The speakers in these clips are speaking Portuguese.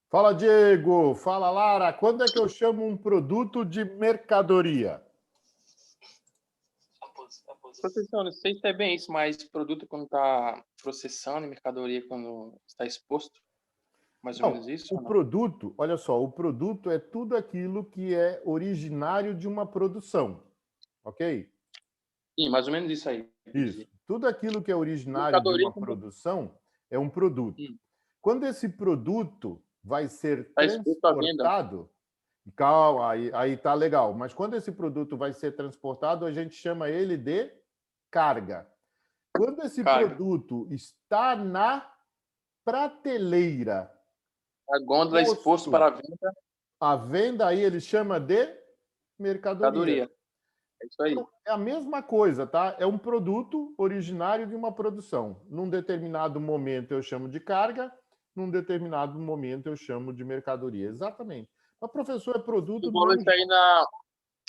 Fala, Diego. Fala, Lara. Quando é que eu chamo um produto de mercadoria? Professor, não sei se é bem isso, mas produto quando está processando e mercadoria quando está exposto, mais ou menos Não, isso o ou não? produto, olha só, o produto é tudo aquilo que é originário de uma produção, ok? Sim, mais ou menos isso aí, Isso. entendi. Tudo aquilo que é originário de Mercadoria uma quando produção é um produto. Quando esse produto vai ser está exposto à venda. transportado, calma, aí tá legal, mas quando esse produto vai ser transportado, a gente chama ele de carga. Quando esse Carga. produto está na prateleira, A gôndola exposto posto para a venda, à venda, aí ele chama de mercadoria. mercadoria. É isso aí. Então, é a mesma coisa, tá? É um produto originário de uma produção. Num determinado momento eu chamo de carga, num determinado momento eu chamo de mercadoria. Exatamente. Mas, professor, é produto Você do falou mesmo isso aí na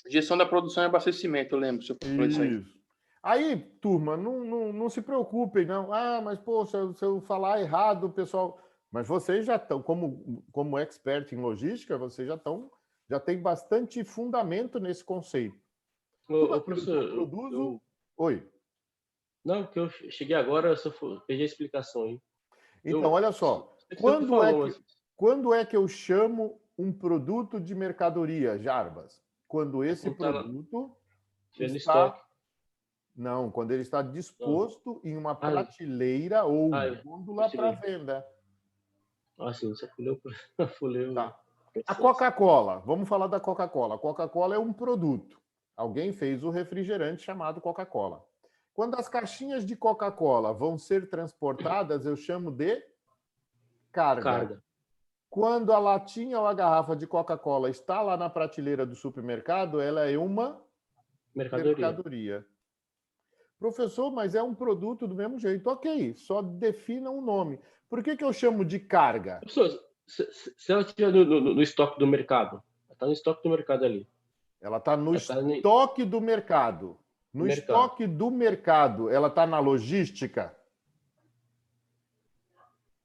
gestão da produção e abastecimento, eu lembro, você falou isso aí. Isso. Aí, turma, não se preocupem, não. Ah, mas, poxa, se eu falar errado, o pessoal. Mas vocês já estão, como expert em logística, vocês já tem bastante fundamento nesse conceito. Tudo Ô, aquilo que eu professor, produzo. Oi. não, que eu cheguei agora, eu só perdi a explicação aí. Então, olha só. Você falou, mas Quando é que eu chamo um produto de mercadoria, Jarbas? Quando é esse quando tá lá, produto tiver no está. estoque. Não, quando ele está Não. disposto em uma Ah, prateleira ou eu gôndola para cheguei. venda. Ah, sim, você fulei o Tá. A processo. Coca-Cola, vamos falar da Coca-Cola. A Coca-Cola é um produto. Alguém fez o refrigerante chamado Coca-Cola. Quando as caixinhas de Coca-Cola vão ser transportadas, eu chamo de carga. Carga. Quando a latinha ou a garrafa de Coca-Cola está lá na prateleira do supermercado, ela é uma Mercadoria. mercadoria. Professor, mas é um produto do mesmo jeito. Ok, só defina um nome. Por que eu chamo de carga? Professor, se ela estiver no estoque do mercado, ela está no estoque do mercado ali. Ela está no Ela está no estoque do mercado. No mercado. estoque do mercado, ela está na logística?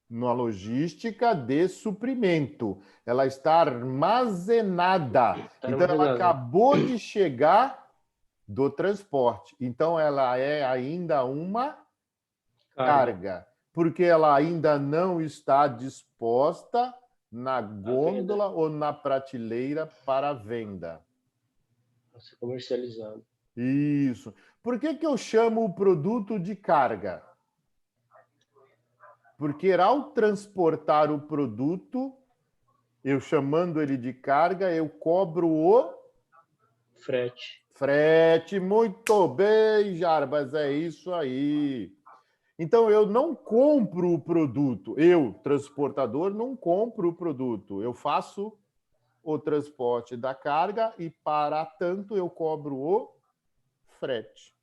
Na logística de suprimento. Ela está armazenada. Está Então, ela armazenada. acabou de chegar do transporte. Então, ela é ainda uma Carga. carga, porque ela ainda não está disposta na A venda. gôndola ou na prateleira para venda. Para ser comercializado. Isso. Por que eu chamo o produto de carga? Porque ao transportar o produto, eu chamando ele de carga, eu cobro o Frete. frete. Muito bem, Jarbas, é isso aí. Então, eu não compro o produto. Eu, transportador, não compro o produto. Eu faço o transporte da carga e, para tanto, eu cobro o frete.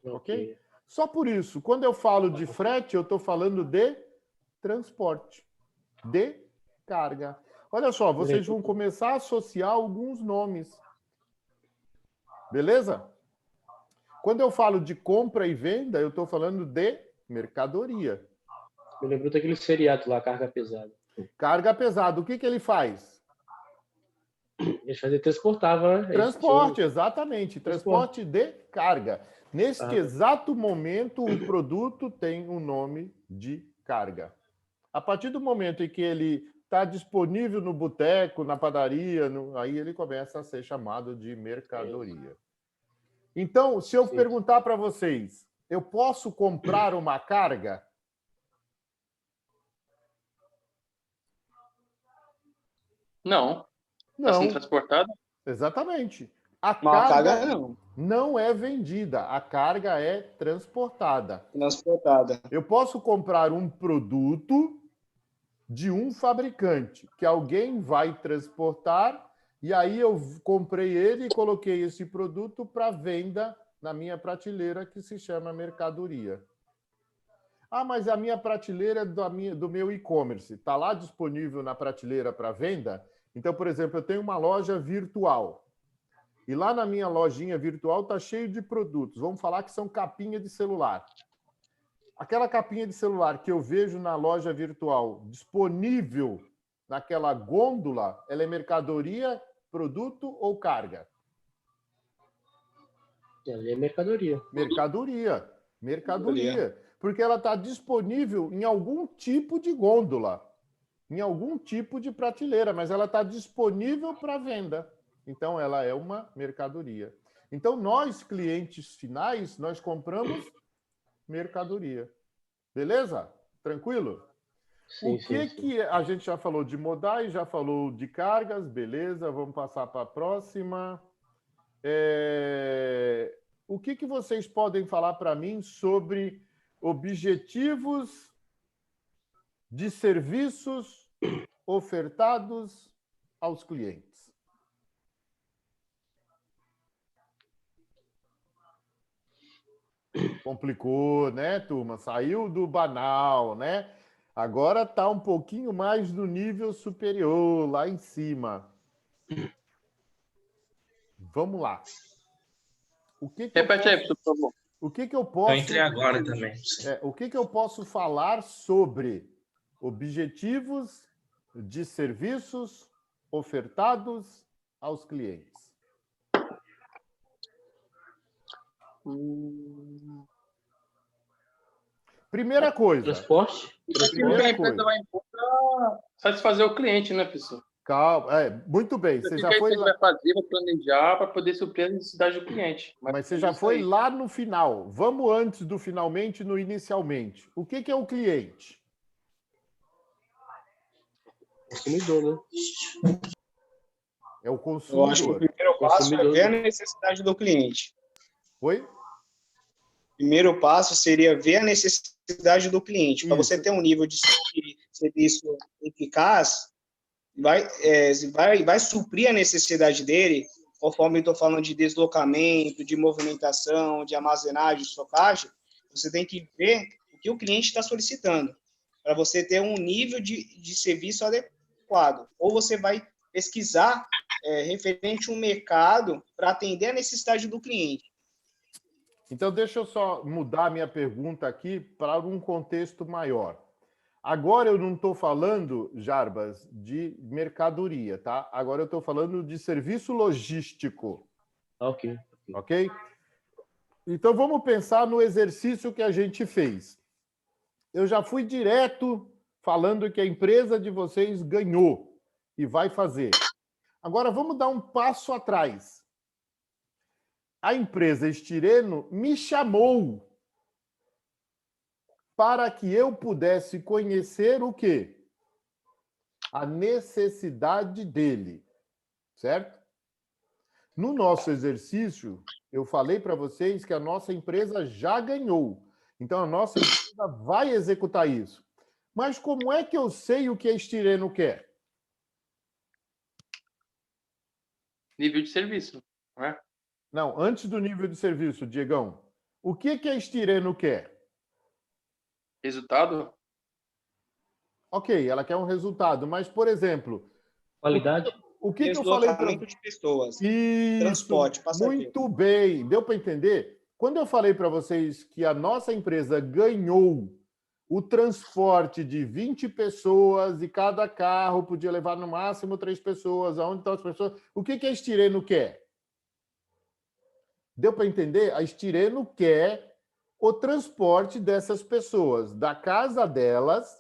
Ok? Ok. Só por isso, quando eu falo de frete, eu estou falando de transporte, de carga. Olha só, vocês vão começar a associar alguns nomes. Beleza? Quando eu falo de compra e venda, eu estou falando de mercadoria. Me lembrou daquele seriado lá, Carga Pesada. Carga pesada, o que ele faz? Ele transportava, né? Transporte, exatamente. Transporte. Transporte de carga. Neste Carga. exato momento, o produto tem o nome de carga. A partir do momento em que ele está disponível no boteco, na padaria, aí ele começa a ser chamado de mercadoria. Então, se eu perguntar para vocês, eu posso comprar uma carga? Não. Está sendo Não, transportada? exatamente. A Uma carga carga não. não é vendida, a carga é transportada. Transportada. Eu posso comprar um produto de um fabricante que alguém vai transportar e aí eu comprei ele e coloquei esse produto para venda na minha prateleira que se chama mercadoria. Ah, mas a minha prateleira é do meu e-commerce. Está lá disponível na prateleira para venda? Então, por exemplo, eu tenho uma loja virtual. E lá na minha lojinha virtual está cheio de produtos. Vamos falar que são capinha de celular. Aquela capinha de celular que eu vejo na loja virtual disponível naquela gôndola, ela é mercadoria, produto ou carga? Ali é mercadoria. Mercadoria. Porque ela está disponível em algum tipo de gôndola, em algum tipo de prateleira, mas ela está disponível para venda. Então, ela é uma mercadoria. Então, nós, clientes finais, nós compramos mercadoria. Beleza? Tranquilo? Sim, O que a gente já falou de modais, já falou de cargas, beleza? Vamos passar para a próxima. O que vocês podem falar para mim sobre objetivos de serviços ofertados aos clientes? Complicou, né, turma? Saiu do banal, né? Agora está um pouquinho mais no nível superior, lá em cima. Vamos lá. Repete aí, por favor. O que eu posso... Eu entrei agora também. O que eu posso falar sobre objetivos de serviços ofertados aos clientes? Primeira coisa. Transporte. Primeira a empresa vai impor para satisfazer o cliente, né, pessoal? Calma, muito bem. Você já foi lá... vai fazer, vai planejar para poder suprir a necessidade do cliente. Mas você já foi lá no final. Vamos antes do finalmente, no inicialmente. O que é o cliente? Consumidor, né? É o consumidor. Eu acho que o primeiro passo é ver a necessidade do cliente. Oi? O primeiro passo seria ver a necessidade do cliente. Para você ter um nível de serviço eficaz, vai suprir a necessidade dele, conforme eu estou falando de deslocamento, de movimentação, de armazenagem, de estocagem. Você tem que ver o que o cliente está solicitando, para você ter um nível de serviço adequado. Ou você vai pesquisar referente a um mercado para atender a necessidade do cliente. Então, deixa eu só mudar minha pergunta aqui para um contexto maior. Agora eu não estou falando, Jarbas, de mercadoria, tá? Agora eu estou falando de serviço logístico. Ok. Ok? Então, vamos pensar no exercício que a gente fez. Eu já fui direto falando que a empresa de vocês ganhou e vai fazer. Agora, vamos dar um passo atrás. A empresa Estireno me chamou para que eu pudesse conhecer o quê? A necessidade dele, certo? No nosso exercício, eu falei para vocês que a nossa empresa já ganhou. Então, a nossa empresa vai executar isso. Mas como é que eu sei o que a Estireno quer? Nível de serviço, não é? Não, antes do nível de serviço, Diegão. O que a Estireno quer? Resultado? Ok, ela quer um resultado, mas, por exemplo... Qualidade? O que eu falei para... Deslocamento de pessoas. Isso, Transporte, passageiro. muito bem. Deu para entender? Quando eu falei para vocês que a nossa empresa ganhou o transporte de 20 pessoas e cada carro podia levar no máximo 3 pessoas, aonde estão as pessoas? O que a Estireno quer? Deu para entender? A Estireno quer o transporte dessas pessoas da casa delas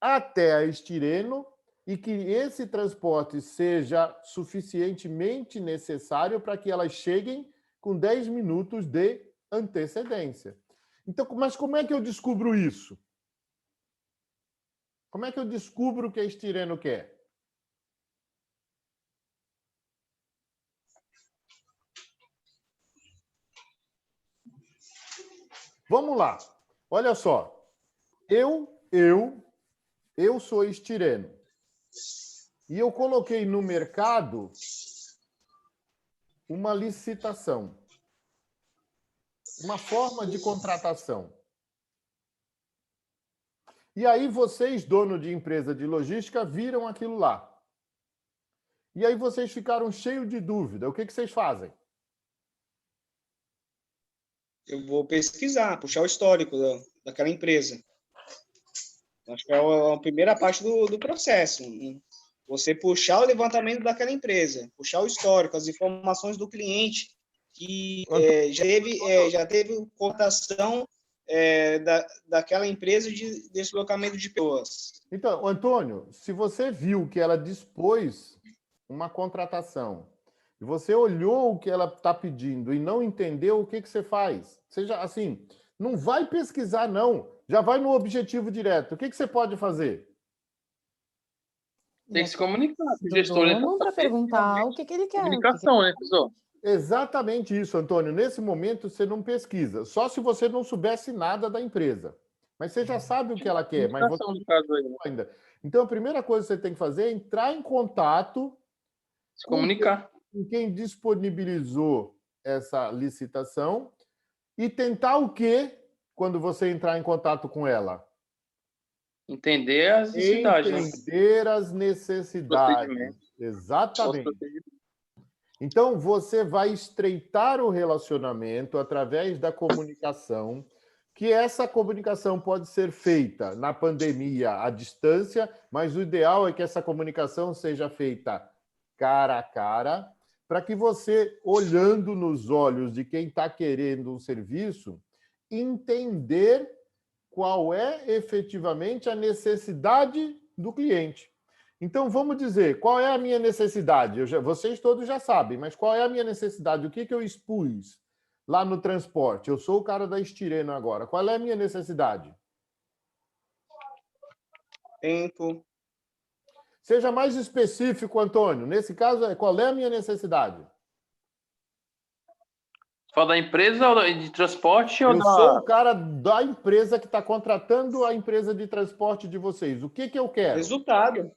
até a Estireno e que esse transporte seja suficientemente necessário para que elas cheguem com 10 minutos de antecedência. Então, mas como é que eu descubro isso? Como é que eu descubro o que a Estireno quer? Vamos lá. Olha só. Eu sou Estireno. E eu coloquei no mercado uma licitação. Uma forma de contratação. E aí vocês, dono de empresa de logística, viram aquilo lá. E aí vocês ficaram cheios de dúvida. O que vocês fazem? Eu vou pesquisar, puxar o histórico daquela empresa. Acho que é a primeira parte do processo. Você puxar o levantamento daquela empresa, puxar o histórico, as informações do cliente que já teve cotação daquela empresa de deslocamento de pessoas. Então, Antônio, se você viu que ela dispôs uma contratação e você olhou o que ela está pedindo e não entendeu, o que você faz? Seja assim, não vai pesquisar, não. Já vai no objetivo direto. O que você pode fazer? Tem que se comunicar com o do gestor. dono para perguntar o que ele quer. Comunicação, né, professor? Exatamente isso, Antônio. Nesse momento, você não pesquisa. Só se você não soubesse nada da empresa. Mas você já sabe o que ela quer. Mas você No caso aí, né? ainda. Então, a primeira coisa que você tem que fazer é entrar em contato Se comunicar. com quem disponibilizou essa licitação e tentar o quê quando você entrar em contato com ela? Entender as necessidades, né? Entender as necessidades. Procedimento. Exatamente. Nosso procedimento. Então, você vai estreitar o relacionamento através da comunicação, que essa comunicação pode ser feita na pandemia à distância, mas o ideal é que essa comunicação seja feita cara a cara, para que você, olhando nos olhos de quem está querendo um serviço, entender qual é efetivamente a necessidade do cliente. Então, vamos dizer, qual é a minha necessidade? Vocês todos já sabem, mas qual é a minha necessidade? O que eu expus lá no transporte? Eu sou o cara da Estireno agora. Qual é a minha necessidade? Tempo. Seja mais específico, Antônio. Nesse caso, qual é a minha necessidade? Fala da empresa ou de transporte ou Eu da... sou o cara da empresa que está contratando a empresa de transporte de vocês. O que eu quero? Resultado.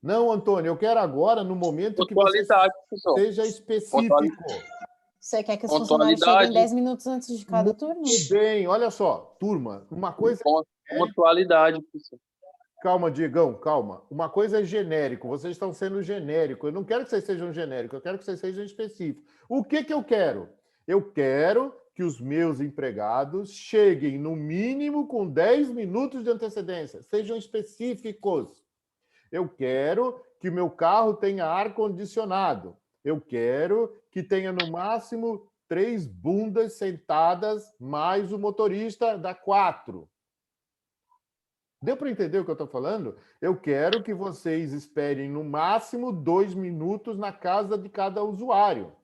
Não, Antônio, eu quero agora, no momento que você Pontualidade, professor. seja específico. Você quer que os funcionários cheguem 10 minutos antes de cada turno? Muito bem, olha só, turma, uma coisa... Pontualidade, professor. Calma, Diegão, calma. Uma coisa é genérico, vocês estão sendo genérico. Eu não quero que vocês sejam genéricos, eu quero que vocês sejam específicos. O que eu quero? Eu quero que os meus empregados cheguem, no mínimo, com 10 minutos de antecedência. Sejam específicos. Eu quero que o meu carro tenha ar-condicionado. Eu quero que tenha, no máximo, 3 bundas sentadas, mais o motorista da 4. Deu para entender o que eu estou falando? Eu quero que vocês esperem no máximo 2 minutos na casa de cada usuário.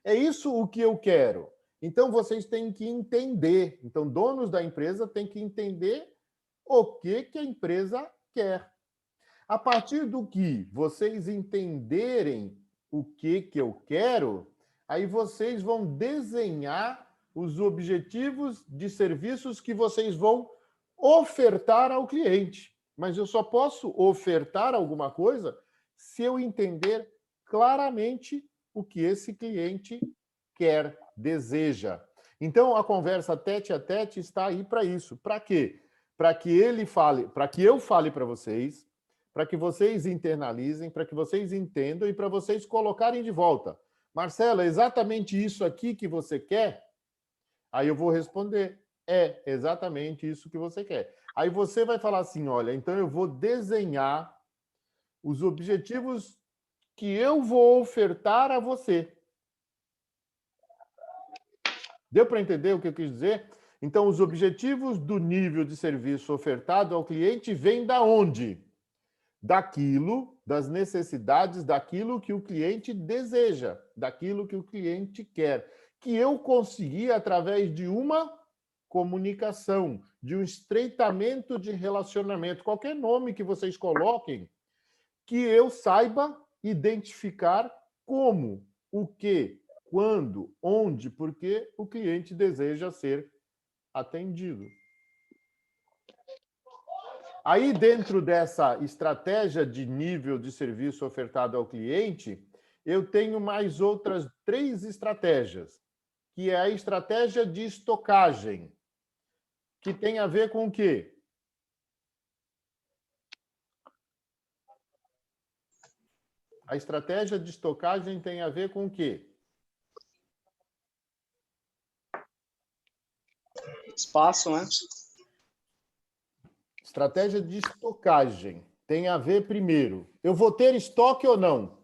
É isso o que eu quero. Então, vocês têm que entender. Então, donos da empresa têm que entender o que a empresa quer. A partir do que vocês entenderem o que eu quero, aí vocês vão desenhar os objetivos de serviços que vocês vão ofertar ao cliente. Mas eu só posso ofertar alguma coisa se eu entender claramente o que esse cliente quer, deseja. Então, a conversa tete a tete está aí para isso. Para quê? Para que ele fale, para que eu fale para vocês, para que vocês internalizem, para que vocês entendam e para vocês colocarem de volta. Marcelo, é exatamente isso aqui que você quer? Aí eu vou responder. É exatamente isso que você quer. Aí você vai falar assim, olha, então eu vou desenhar os objetivos que eu vou ofertar a você. Deu para entender o que eu quis dizer? Então, os objetivos do nível de serviço ofertado ao cliente vêm da onde? Daquilo, das necessidades, daquilo que o cliente deseja, daquilo que o cliente quer, que eu consegui através de uma comunicação, de um estreitamento de relacionamento, qualquer nome que vocês coloquem, que eu saiba identificar como, o que, quando, onde, porque o cliente deseja ser atendido. Aí, dentro dessa estratégia de nível de serviço ofertado ao cliente, eu tenho mais outras 3 estratégias, que é a estratégia de estocagem, que tem a ver com o quê? A estratégia de estocagem tem a ver com o quê? Espaço, né? Estratégia de estocagem. Tem a ver, primeiro, eu vou ter estoque ou não?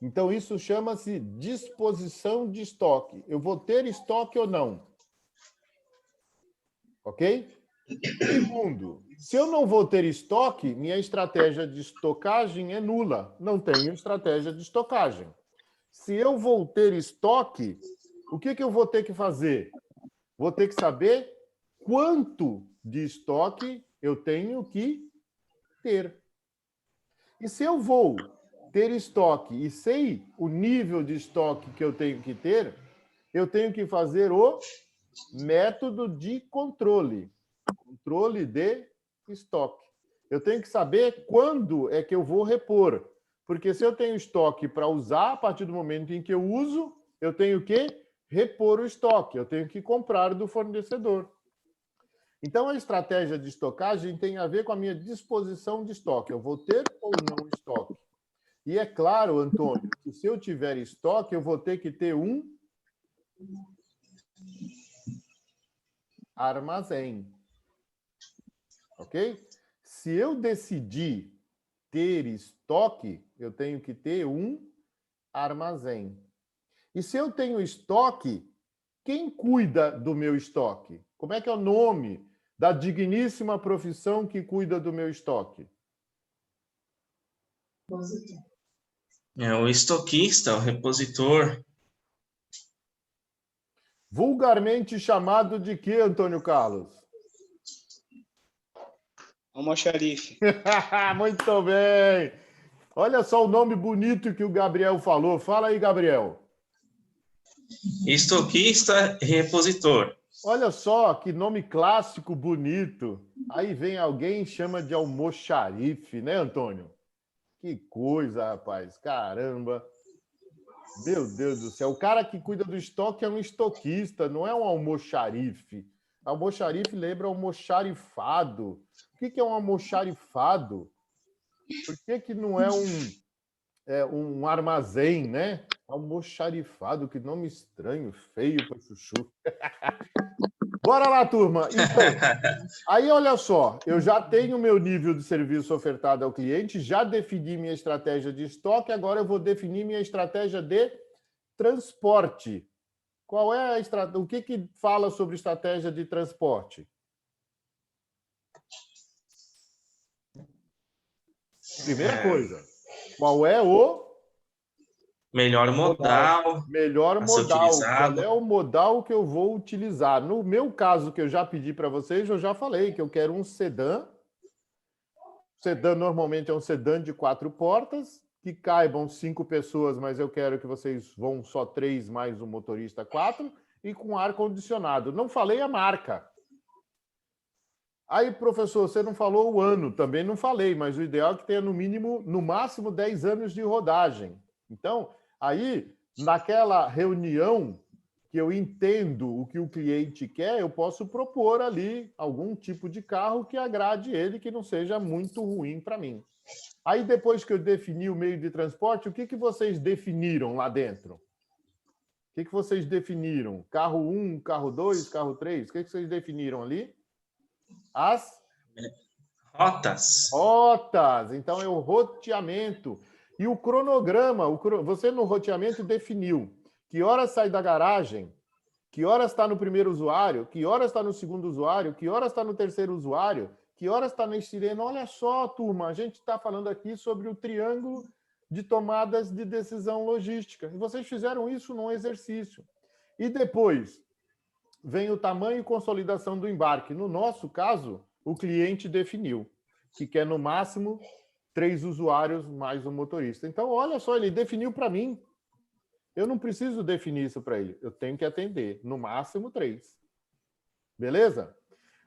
Então, isso chama-se disposição de estoque. Eu vou ter estoque ou não? Ok? Segundo, se eu não vou ter estoque, minha estratégia de estocagem é nula. Não tenho estratégia de estocagem. Se eu vou ter estoque, o que eu vou ter que fazer? Vou ter que saber quanto de estoque eu tenho que ter. E se eu vou ter estoque e sei o nível de estoque que eu tenho que ter, eu tenho que fazer o método de controle. Controle de estoque. Eu tenho que saber quando é que eu vou repor. Porque se eu tenho estoque para usar, a partir do momento em que eu uso, eu tenho que repor o estoque. Eu tenho que comprar do fornecedor. Então, a estratégia de estocagem tem a ver com a minha disposição de estoque. Eu vou ter ou não estoque? E é claro, Antônio, que se eu tiver estoque, eu vou ter que ter um armazém. Ok? Se eu decidir ter estoque, eu tenho que ter um armazém. E se eu tenho estoque, quem cuida do meu estoque? Como é que é o nome da digníssima profissão que cuida do meu estoque? É o estoquista, o repositor. Vulgarmente chamado de quê, Antônio Carlos? Almoxarife. Muito bem! Olha só o nome bonito que o Gabriel falou. Fala aí, Gabriel. Estoquista e repositor. Olha só que nome clássico bonito. Aí vem alguém e chama de almoxarife, né, Antônio? Que coisa, rapaz. Caramba. Meu Deus do céu. O cara que cuida do estoque é um estoquista, não é um almoxarife. Almoxarife lembra almoxarifado. O que é um almoxarifado? Por que não é um armazém, né? Almoxarifado, que nome estranho, feio para chuchu. Bora lá, turma. Então, aí olha só, eu já tenho meu nível de serviço ofertado ao cliente, já defini minha estratégia de estoque, agora eu vou definir minha estratégia de transporte. Qual é a estratégia? O que fala sobre estratégia de transporte? Primeira coisa, qual é o Melhor modal. melhor a ser modal? utilizado. Qual é o modal que eu vou utilizar? No meu caso, que eu já pedi para vocês, eu já falei que eu quero um sedã. Sedã normalmente é um sedã de 4 portas, que caibam 5 pessoas, mas eu quero que vocês vão só 3 mais o motorista 4, e com ar-condicionado. Não falei a marca. Aí, professor, você não falou o ano, também não falei, mas o ideal é que tenha no mínimo, no máximo 10 anos de rodagem. Então, aí, naquela reunião que eu entendo o que o cliente quer, eu posso propor ali algum tipo de carro que agrade ele, que não seja muito ruim para mim. Aí, depois que eu defini o meio de transporte, o que vocês definiram lá dentro? O que vocês definiram? Carro 1, carro 2, carro 3? O que vocês definiram ali? As Rotas. rotas. Então, é o roteamento. E o cronograma, você no roteamento definiu que horas sai da garagem, que horas está no primeiro usuário, que horas está no segundo usuário, que horas está no terceiro usuário, que horas está na estirena. Olha só, turma, a gente está falando aqui sobre o triângulo de tomadas de decisão logística. E vocês fizeram isso num exercício. E depois vem o tamanho e consolidação do embarque. No nosso caso, o cliente definiu que quer, no máximo, 3 usuários mais um motorista. Então, olha só, ele definiu para mim. Eu não preciso definir isso para ele. Eu tenho que atender, no máximo, 3. Beleza?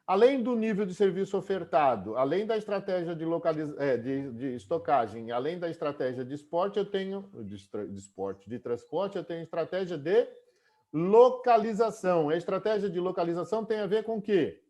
Além do nível de serviço ofertado, além da estratégia de estocagem, além da estratégia de esporte, eu tenho de transporte, eu tenho estratégia de localização. A estratégia de localização tem a ver com o quê?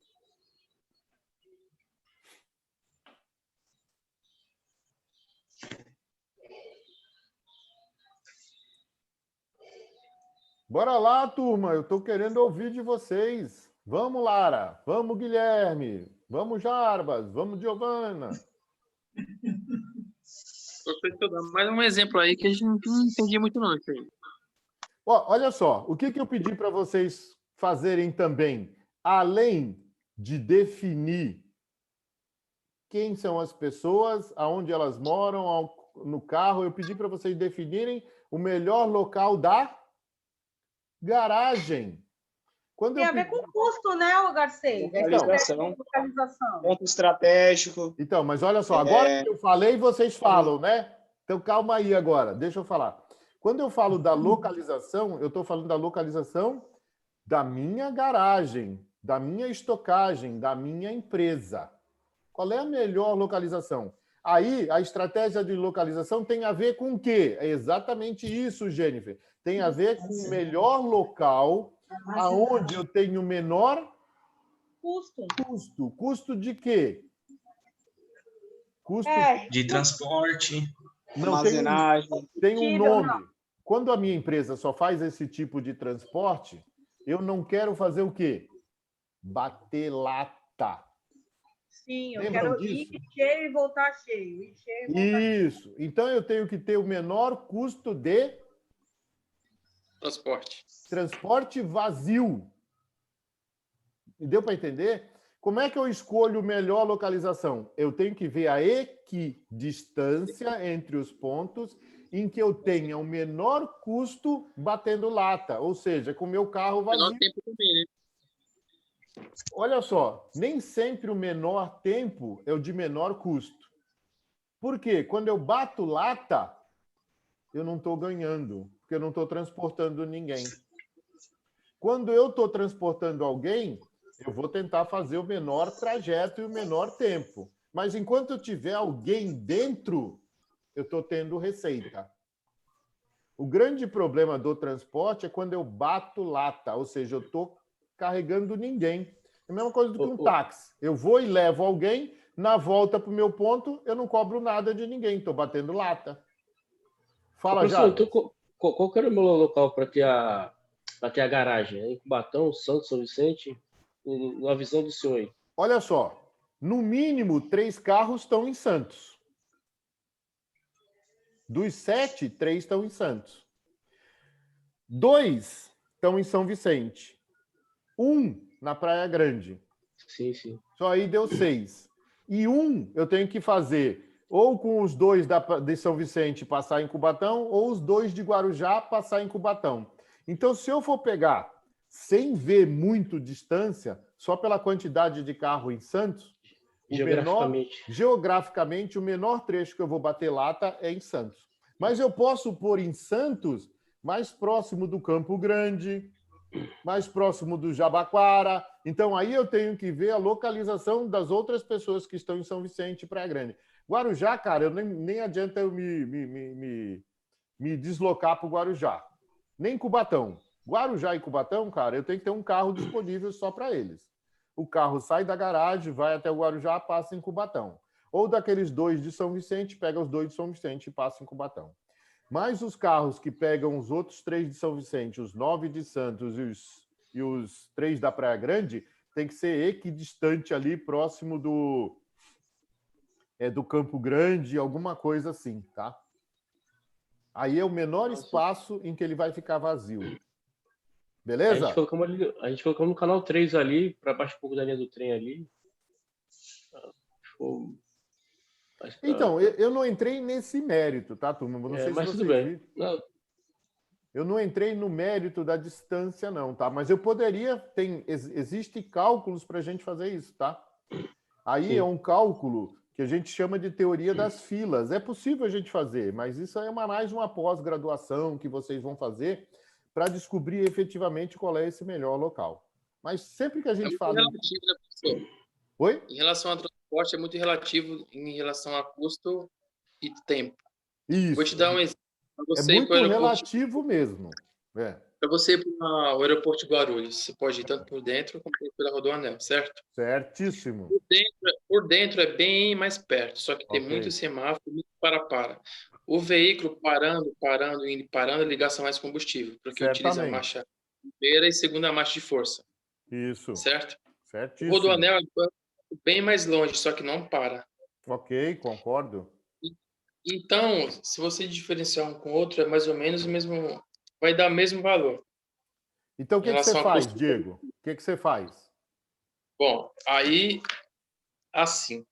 Bora lá, turma. Eu estou querendo ouvir de vocês. Vamos, Lara. Vamos, Guilherme. Vamos, Jarbas. Vamos, Giovana. Professor, dá mais um exemplo aí que a gente não entendia muito não isso aí. Ó, olha só, o que eu pedi para vocês fazerem também, além de definir quem são as pessoas, aonde elas moram, no carro, eu pedi para vocês definirem o melhor local da garagem. Quando Tem a ver com custo, né, Garcês? Localização. Localização. Ponto estratégico. Então, mas olha só, agora que eu falei, vocês falam, né? Então, calma aí agora, deixa eu falar. Quando eu falo da localização, eu estou falando da localização da minha garagem, da minha estocagem, da minha empresa. Qual é a melhor localização? Aí, a estratégia de localização tem a ver com o quê? É exatamente isso, Jennifer. Tem a ver com o melhor local, aonde eu tenho menor Custo. custo. Custo de quê? Custo De transporte. não Armazenagem. tem um Combustível, nome. Quando a minha empresa só faz esse tipo de transporte, eu não quero fazer o quê? Bater lata. Sim, eu Lembram quero ir disso? cheio e voltar cheio. Ir cheio e voltar cheio. Isso. Então eu tenho que ter o menor custo de Transporte. transporte vazio. E deu para entender? Como é que eu escolho melhor localização? Eu tenho que ver a equidistância entre os pontos em que eu tenha o menor custo batendo lata, ou seja, com o meu carro vazio. Menor tempo também, né? Olha só, nem sempre o menor tempo é o de menor custo. Por quê? Quando eu bato lata, eu não estou ganhando, porque eu não estou transportando ninguém. Quando eu estou transportando alguém, eu vou tentar fazer o menor trajeto e o menor tempo. Mas enquanto eu tiver alguém dentro, eu estou tendo receita. O grande problema do transporte é quando eu bato lata, ou seja, eu estou carregando ninguém. É a mesma coisa do que um táxi. Eu vou e levo alguém, na volta para o meu ponto, eu não cobro nada de ninguém, estou batendo lata. Fala, já. Então, qual que era o meu local para ter a garagem? É em Cubatão, Santos, São Vicente? Na visão do senhor aí. Olha só, no mínimo 3 carros estão em Santos. Dos 7, 3 estão em Santos. 2 estão em São Vicente. 1 na Praia Grande. Sim, sim. Só aí deu 6. E 1 eu tenho que fazer ou com os 2 de São Vicente passar em Cubatão, ou os 2 de Guarujá passar em Cubatão. Então, se eu for pegar sem ver muito distância, só pela quantidade de carro em Santos, geograficamente, o menor trecho que eu vou bater lata é em Santos. Mas eu posso pôr em Santos mais próximo do Campo Grande, mais próximo do Jabaquara. Então, aí eu tenho que ver a localização das outras pessoas que estão em São Vicente e Praia Grande. Guarujá, cara, eu nem adianta eu me deslocar para o Guarujá. Nem Cubatão. Guarujá e Cubatão, cara, eu tenho que ter um carro disponível só para eles. O carro sai da garagem, vai até o Guarujá, passa em Cubatão. Ou daqueles 2 de São Vicente, pega os 2 de São Vicente e passa em Cubatão. Mas os carros que pegam os outros 3 de São Vicente, os 9 de Santos e os 3 da Praia Grande, tem que ser equidistante ali, próximo do Campo Grande, alguma coisa assim, tá? Aí é o menor espaço em que ele vai ficar vazio. Beleza? A gente colocou no canal 3 ali, para baixo um pouco da linha do trem ali. Então, eu não entrei nesse mérito, tá, turma? Não sei mas se tudo vocês bem. viram. Eu não entrei no mérito da distância, não, tá? Mas eu poderia... Existem cálculos para a gente fazer isso, tá? Aí Sim. é um cálculo que a gente chama de teoria das filas. É possível a gente fazer, mas isso é mais uma pós-graduação que vocês vão fazer para descobrir efetivamente qual é esse melhor local. Mas sempre que a gente fala... relativo, né, professor? Oi? Em relação ao transporte, é muito relativo em relação a custo e tempo. Isso. Vou te dar um exemplo. É muito relativo mesmo. Para você ir para o aeroporto de Guarulhos, você pode ir tanto por dentro como pela Rodoanel, certo? Certíssimo. Por dentro é bem mais perto, só que tem muito semáforo, muito para. O veículo parando, indo e parando, é ligação mais combustível, porque utiliza a marcha primeira e segunda marcha de força. Isso. certo? O Certíssimo. rodoanel é bem mais longe, só que não para. Ok, concordo. Então, se você diferenciar um com o outro, é mais ou menos o mesmo, vai dar o mesmo valor. Então, o Em que você relação a faz, custo. Diego? O que você faz? Bom, aí, assim,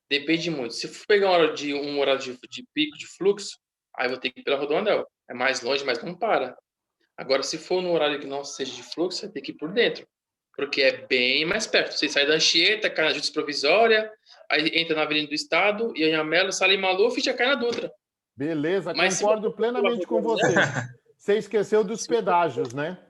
depende muito. Se for pegar um horário de pico de fluxo, aí eu vou ter que ir pela rodoanel. É mais longe, mas não para. Agora, se for no horário que não seja de fluxo, você tem que ir por dentro. Porque é bem mais perto. Você sai da Anchieta, cai na Justiça Provisória, aí entra na Avenida do Estado, e Anhamelo, Salim Maluf e já cai na Dutra. Beleza, Mas se concordo você for plenamente com pela rodoanel, você. Você esqueceu dos se você- pedágios, né?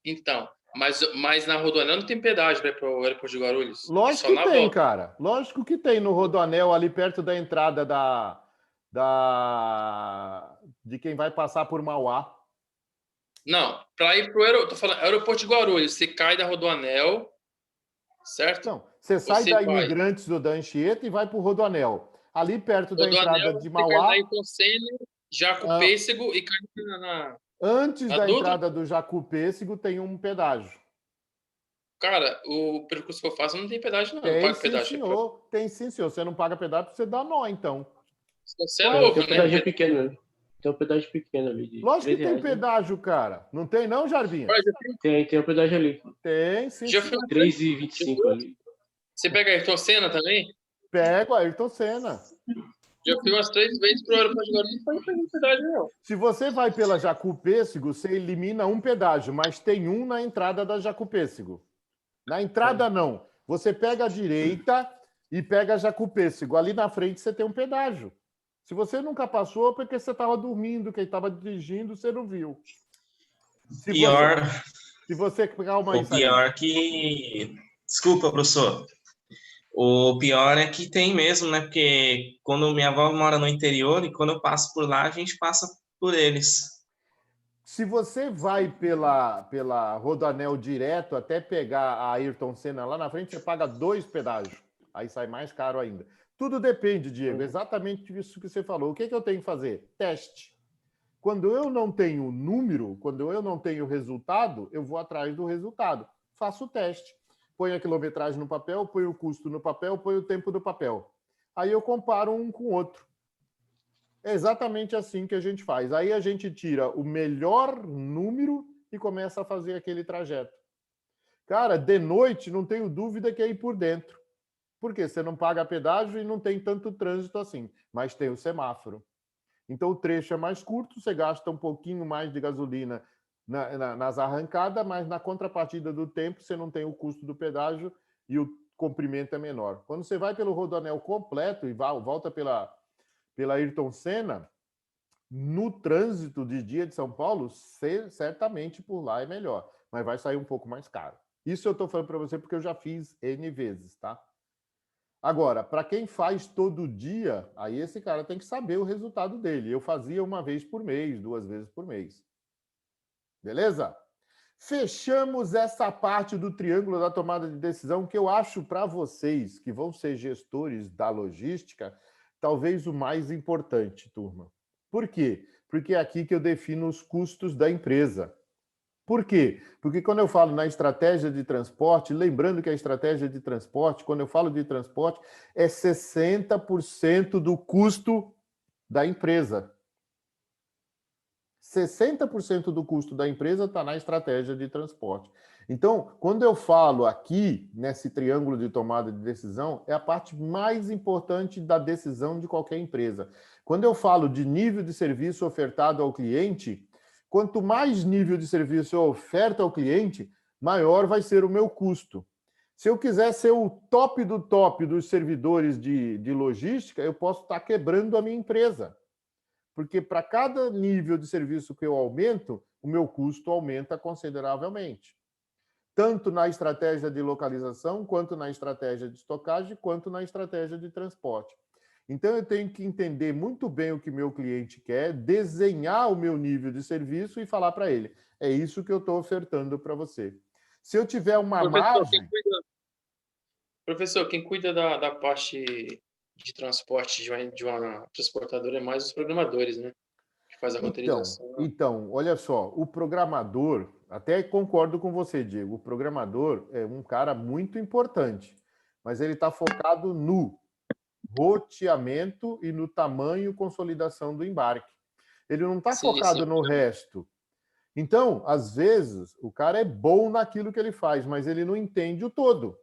Então, mas na rodoanel não tem pedágio para o aeroporto de Guarulhos. É Lógico só que na tem, volta. cara. Lógico que tem no Rodoanel, ali perto da entrada de quem vai passar por Mauá. Não, para ir pro aeroporto, tô falando, aeroporto de Guarulhos, você cai da rodoanel, certo? Não, você sai Você da vai Imigrantes do da Anchieta e vai para o Rodoanel. Ali perto da rodoanel, entrada de você cai na Mauá, Ayrton Senna, ah, Jacopêssego e cai antes na da Dutra. entrada do Jacupêssego, tem um pedágio. Cara, o percurso que eu faço não tem pedágio, não. Eu não Tem pago sim, pedágio. senhor. Tem sim, senhor. Você não paga pedágio, você dá nó, então. Você é Ué, Tem louco, um né? pedágio pequeno, né? Tem um pedágio pequeno ali de lógico que tem R$3, né? pedágio, cara. Não tem não, Jarbinha? Olha, Tem um pedágio ali. Tem, sim, já fui senhor. umas três- já R$3,25 fui- ali. Você pega Ayrton Senna também? Pega o Ayrton Senna. Já fui umas 3 vezes pro aeroporto de Guarulhos, não foi pedágio, não. Se você vai pela Jacupêssego, você elimina um pedágio, mas tem um na entrada da Jacupêssego. Na entrada, não. Você pega a direita e pega a Jacupêssego. Ali na frente você tem um pedágio. Se você nunca passou, é porque você estava dormindo, quem estava dirigindo, você não viu. Pior, Se você pegar uma o pior que... Desculpa, professor. O pior é que tem mesmo, né? Porque quando minha avó mora no interior e quando eu passo por lá, a gente passa por eles. Se você vai pela Rodoanel direto até pegar a Ayrton Senna lá na frente, você paga 2 pedágios. Aí sai mais caro ainda. Tudo depende, Diego. Exatamente isso que você falou. O que eu tenho que fazer? Teste. Quando eu não tenho número, quando eu não tenho resultado, eu vou atrás do resultado. Faço o teste. Ponho a quilometragem no papel, ponho o custo no papel, ponho o tempo no papel. Aí eu comparo um com o outro. É exatamente assim que a gente faz. Aí a gente tira o melhor número e começa a fazer aquele trajeto. Cara, de noite, não tenho dúvida que é ir por dentro. Por quê? Você não paga pedágio e não tem tanto trânsito assim, mas tem o semáforo. Então o trecho é mais curto, você gasta um pouquinho mais de gasolina nas arrancadas, mas na contrapartida do tempo você não tem o custo do pedágio e o comprimento é menor. Quando você vai pelo rodoanel completo e volta pela Ayrton Senna, no trânsito de dia de São Paulo, certamente por lá é melhor, mas vai sair um pouco mais caro. Isso eu estou falando para você porque eu já fiz N vezes, tá? Agora, para quem faz todo dia, aí esse cara tem que saber o resultado dele. Eu fazia uma vez por mês, 2 vezes por mês. Beleza? Fechamos essa parte do triângulo da tomada de decisão que eu acho para vocês, que vão ser gestores da logística, talvez o mais importante, turma. Por quê? Porque é aqui que eu defino os custos da empresa. Por quê? Porque quando eu falo na estratégia de transporte, lembrando que a estratégia de transporte, quando eu falo de transporte, é 60% do custo da empresa. 60% do custo da empresa está na estratégia de transporte. Então, quando eu falo aqui, nesse triângulo de tomada de decisão, é a parte mais importante da decisão de qualquer empresa. Quando eu falo de nível de serviço ofertado ao cliente, quanto mais nível de serviço eu oferto ao cliente, maior vai ser o meu custo. Se eu quiser ser o top do top dos servidores de logística, eu posso estar quebrando a minha empresa. Porque para cada nível de serviço que eu aumento, o meu custo aumenta consideravelmente. Tanto na estratégia de localização, quanto na estratégia de estocagem, quanto na estratégia de transporte. Então, eu tenho que entender muito bem o que meu cliente quer, desenhar o meu nível de serviço e falar para ele, é isso que eu estou ofertando para você. Se eu tiver uma margem... Professor, quem cuida da parte de transporte de uma transportadora é mais os programadores, né? Que faz a roteirização. Então, olha só, o programador, até concordo com você, Diego. O programador é um cara muito importante, mas ele está focado no roteamento e no tamanho e consolidação do embarque. Ele não está focado no resto. Então, às vezes, o cara é bom naquilo que ele faz, mas ele não entende o todo.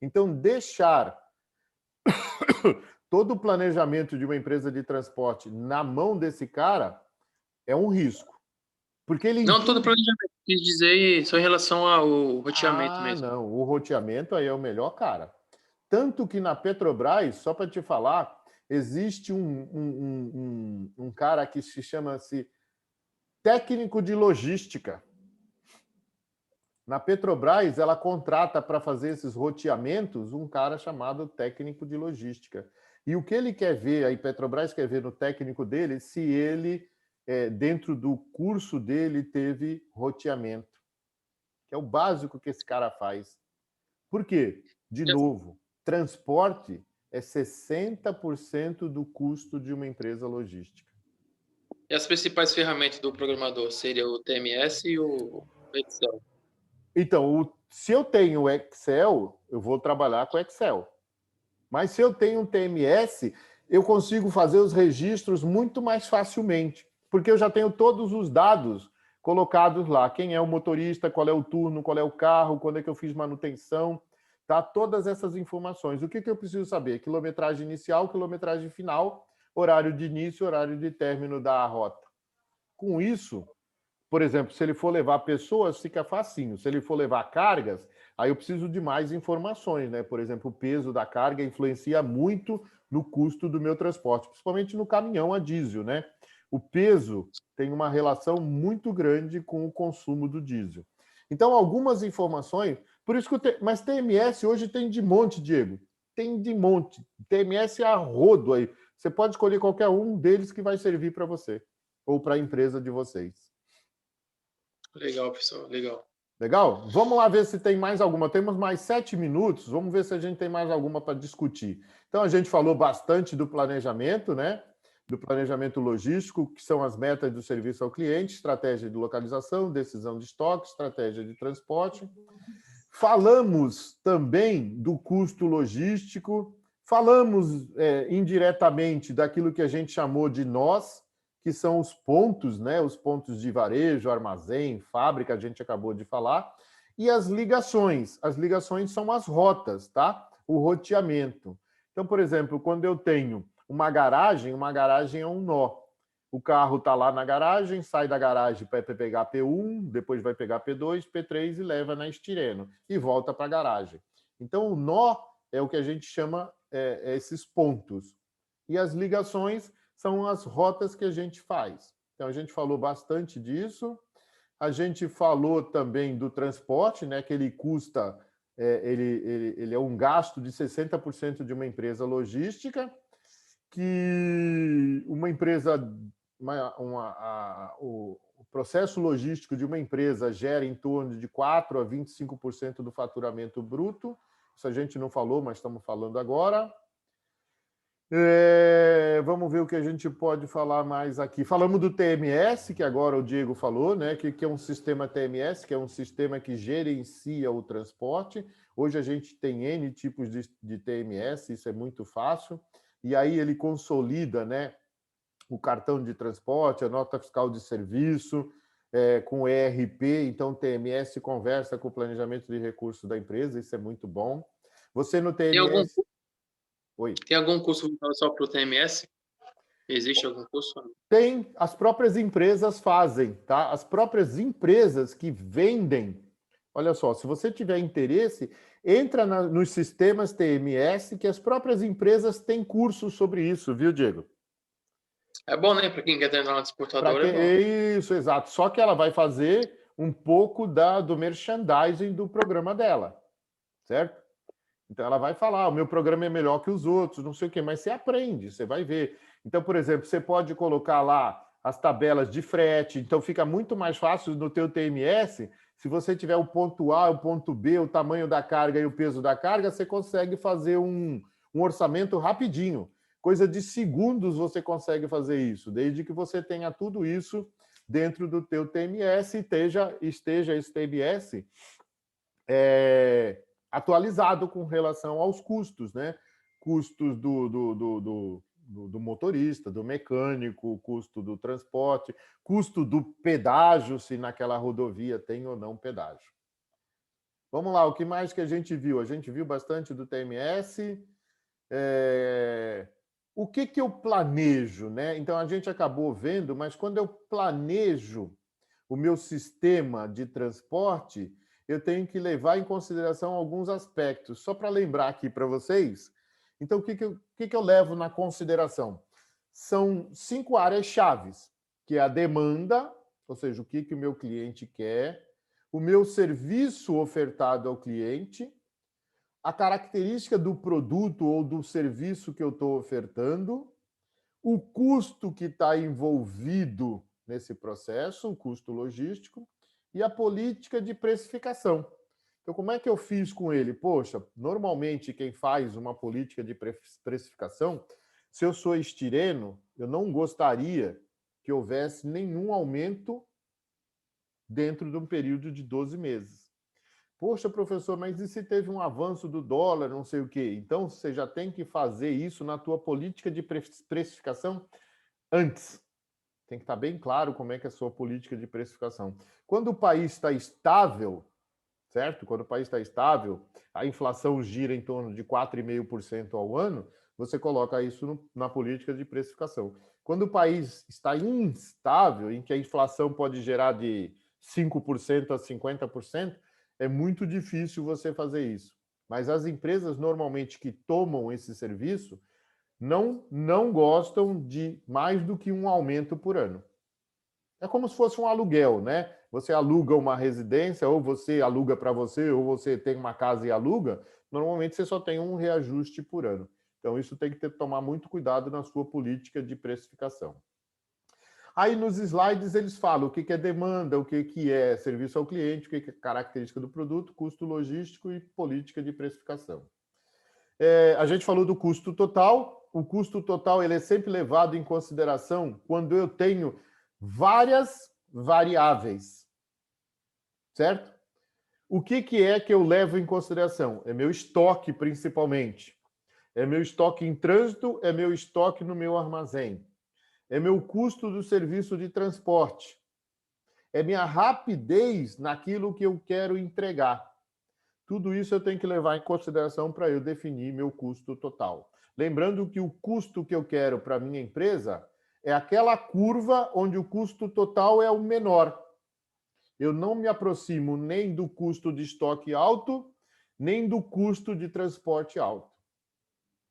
Então, deixar todo o planejamento de uma empresa de transporte na mão desse cara é um risco. Porque ele não todo planejamento, quis dizer só em relação ao roteamento mesmo. Não, o roteamento aí é o melhor cara. Tanto que na Petrobras, só para te falar, existe um cara que se chama-se técnico de logística. Na Petrobras, ela contrata para fazer esses roteamentos um cara chamado técnico de logística. E o que ele quer ver, a Petrobras quer ver no técnico dele, se ele, dentro do curso dele, teve roteamento. Que é o básico que esse cara faz. Por quê? De novo, transporte é 60% do custo de uma empresa logística. E as principais ferramentas do programador seriam o TMS e o Excel? Então, se eu tenho o Excel, eu vou trabalhar com o Excel. Mas se eu tenho um TMS, eu consigo fazer os registros muito mais facilmente, porque eu já tenho todos os dados colocados lá. Quem é o motorista, qual é o turno, qual é o carro, quando é que eu fiz manutenção, tá? Todas essas informações. O que eu preciso saber? Quilometragem inicial, quilometragem final, horário de início, horário de término da rota. Com isso, por exemplo, se ele for levar pessoas, fica facinho. Se ele for levar cargas, aí eu preciso de mais informações, né? Por exemplo, o peso da carga influencia muito no custo do meu transporte, principalmente no caminhão a diesel, né? O peso tem uma relação muito grande com o consumo do diesel. Então, algumas informações... Por isso que mas TMS hoje tem de monte, Diego. Tem de monte. TMS é a rodo aí. Você pode escolher qualquer um deles que vai servir para você ou para a empresa de vocês. Legal, pessoal. Legal. Legal? Vamos lá ver se tem mais alguma. Temos mais 7 minutos. Vamos ver se a gente tem mais alguma para discutir. Então, a gente falou bastante do planejamento, né? Do planejamento logístico, que são as metas do serviço ao cliente, estratégia de localização, decisão de estoque, estratégia de transporte. Falamos também do custo logístico, falamos indiretamente daquilo que a gente chamou de nós, que são os pontos, né? Os pontos de varejo, armazém, fábrica, a gente acabou de falar, e as ligações. As ligações são as rotas, tá? O roteamento. Então, por exemplo, quando eu tenho uma garagem é um nó. O carro está lá na garagem, sai da garagem para pegar P1, depois vai pegar P2, P3 e leva na estireno e volta para a garagem. Então, o nó é o que a gente chama esses pontos. E as ligações são as rotas que a gente faz. Então, a gente falou bastante disso. A gente falou também do transporte, né, que ele custa, ele é um gasto de 60% de uma empresa logística, que uma empresa... o processo logístico de uma empresa gera em torno de 4% a 25% do faturamento bruto. Isso a gente não falou, mas estamos falando agora. Vamos ver o que a gente pode falar mais aqui. Falamos do TMS, que agora o Diego falou, né? Que é um sistema TMS, que é um sistema que gerencia o transporte. Hoje a gente tem N tipos de TMS, isso é muito fácil. E aí ele consolida, né, o cartão de transporte, a nota fiscal de serviço, com o ERP, então o TMS conversa com o planejamento de recursos da empresa, isso é muito bom. Você no TMS... Tem algum curso só para o TMS? Existe algum curso? Tem, as próprias empresas fazem, tá? As próprias empresas que vendem. Olha só, se você tiver interesse, entra nos sistemas TMS, que as próprias empresas têm cursos sobre isso, viu, Diego? É bom, né? Para quem quer treinar uma transportadora, é bom. Isso, exato. Só que ela vai fazer um pouco do merchandising do programa dela, certo? Então, ela vai falar, o meu programa é melhor que os outros, não sei o quê, mas você aprende, você vai ver. Então, por exemplo, você pode colocar lá as tabelas de frete, então fica muito mais fácil no teu TMS, se você tiver o ponto A, o ponto B, o tamanho da carga e o peso da carga, você consegue fazer um orçamento rapidinho. Coisa de segundos você consegue fazer isso, desde que você tenha tudo isso dentro do teu TMS e esteja esse TMS atualizado com relação aos custos, né? Custos do motorista, do mecânico, custo do transporte, custo do pedágio, se naquela rodovia tem ou não pedágio. Vamos lá, o que mais que a gente viu? A gente viu bastante do TMS. O que eu planejo, né? Então, a gente acabou vendo, mas quando eu planejo o meu sistema de transporte, eu tenho que levar em consideração alguns aspectos. Só para lembrar aqui para vocês, então, o que eu levo na consideração? São 5 áreas chaves, que é a demanda, ou seja, o que o meu cliente quer, o meu serviço ofertado ao cliente, a característica do produto ou do serviço que eu estou ofertando, o custo que está envolvido nesse processo, o custo logístico, e a política de precificação. Então, como é que eu fiz com ele? Poxa, normalmente quem faz uma política de precificação, se eu sou estireno, eu não gostaria que houvesse nenhum aumento dentro de um período de 12 meses. Poxa, professor, mas e se teve um avanço do dólar, não sei o quê? Então, você já tem que fazer isso na tua política de precificação antes. Tem que estar bem claro como é que é a sua política de precificação. Quando o país está estável, certo? Quando o país está estável, a inflação gira em torno de 4,5% ao ano, você coloca isso na política de precificação. Quando o país está instável, em que a inflação pode gerar de 5% a 50%, é muito difícil você fazer isso. Mas as empresas, normalmente, que tomam esse serviço, não gostam de mais do que um aumento por ano. É como se fosse um aluguel, né? Você aluga uma residência, ou você aluga para você, ou você tem uma casa e aluga, normalmente você só tem um reajuste por ano. Então, isso tem que tomar muito cuidado na sua política de precificação. Aí, nos slides, eles falam o que é demanda, o que é serviço ao cliente, o que é característica do produto, custo logístico e política de precificação. A gente falou do custo total. O custo total ele é sempre levado em consideração quando eu tenho várias variáveis, certo? O que é que eu levo em consideração? É meu estoque, principalmente. É meu estoque em trânsito, é meu estoque no meu armazém. É meu custo do serviço de transporte. É minha rapidez naquilo que eu quero entregar. Tudo isso eu tenho que levar em consideração para eu definir meu custo total. Lembrando que o custo que eu quero para a minha empresa é aquela curva onde o custo total é o menor. Eu não me aproximo nem do custo de estoque alto, nem do custo de transporte alto.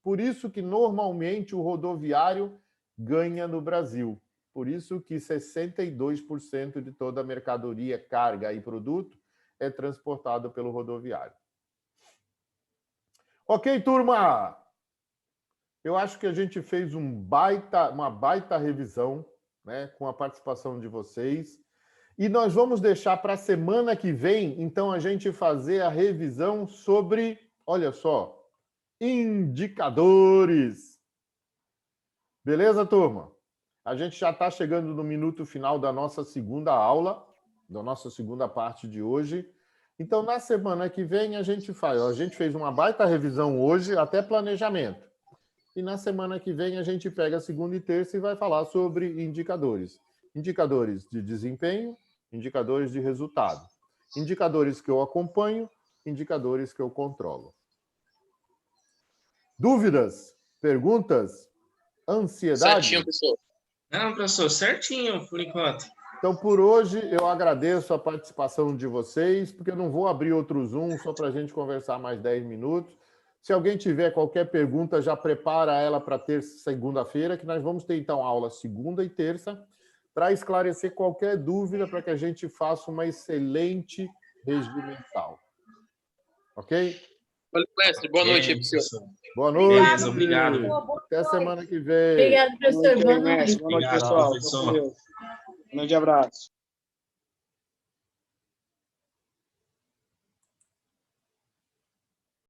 Por isso que, normalmente, o rodoviário ganha no Brasil. Por isso que 62% de toda a mercadoria, carga e produto é transportado pelo rodoviário. Ok, turma? Eu acho que a gente fez uma baita revisão, né, com a participação de vocês. E nós vamos deixar para a semana que vem, então, a gente fazer a revisão sobre, olha só, indicadores. Beleza, turma? A gente já está chegando no minuto final da nossa segunda aula, da nossa segunda parte de hoje. Então, na semana que vem, a gente faz. A gente fez uma baita revisão hoje, até planejamento. E na semana que vem, a gente pega a segunda e terça e vai falar sobre indicadores. Indicadores de desempenho, indicadores de resultado. Indicadores que eu acompanho, indicadores que eu controlo. Dúvidas? Perguntas? Ansiedade? Certinho, professor. Não, professor, certinho por enquanto. Então, por hoje, eu agradeço a participação de vocês, porque eu não vou abrir outro Zoom só para a gente conversar mais 10 minutos. Se alguém tiver qualquer pergunta, já prepara ela para terça e segunda-feira, que nós vamos ter, então, aula segunda e terça, para esclarecer qualquer dúvida, para que a gente faça uma excelente regimental. Ok? Mestre, boa noite aí, professor. Boa noite. Beleza, obrigado. Até semana que vem. Obrigada, professor. Boa noite. Boa noite, pessoal. Professor. Um grande abraço.